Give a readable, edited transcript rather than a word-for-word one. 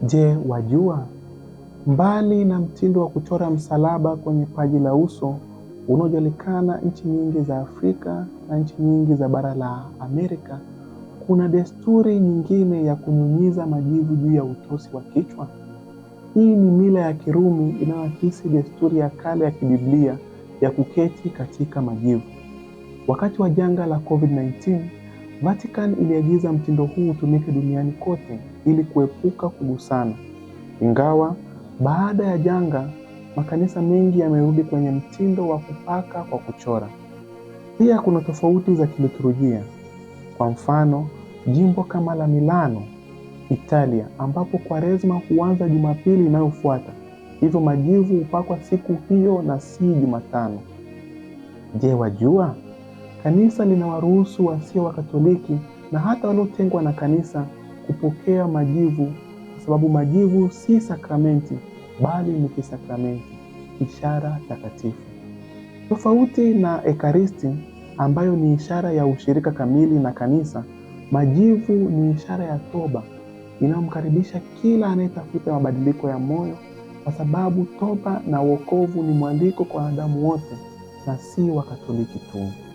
Je, wajua? Mbali na mtindo wa kuchora msalaba kwenye paji la uso unaojulikana nchi nyingi za Afrika na nchi nyingi za bara la Amerika, kuna desturi nyingine ya kunyunyiza majivu juu ya utosi wa kichwa. Hii ni mila ya Kirumi inayoakisi desturi ya kale ya kibiblia ya kuketi katika majivu. Wakati wa janga la COVID-19, Vatican iliagiza mtindo huu utumike duniani kote ili kuepuka kugusana. Ingawa baada ya janga, makanisa mengi yamerudi kwenye mtindo wa kupaka kwa kuchora. Pia kuna tofauti za kiliturujia. Kwa mfano, jimbo kama la Milano, Italia, ambapo Kwaresma huanza Jumapili inayofuata, hivyo majivu hupakwa siku hiyo na si Jumatano. Je, wajua? Kanisa linawaruhusu wasio wa Katoliki na hata waliotengwa na kanisa kupokea majivu, kwa sababu majivu si sakramenti bali ni kisakramenti, ishara takatifu. Tofauti na Ekaristi ambayo ni ishara ya ushirika kamili na kanisa, majivu ni ishara ya toba inayomkaribisha kila anayetafuta mabadiliko ya moyo, kwa sababu toba na wokovu ni mwaliko kwa wanadamu wote na si wa Katoliki tu.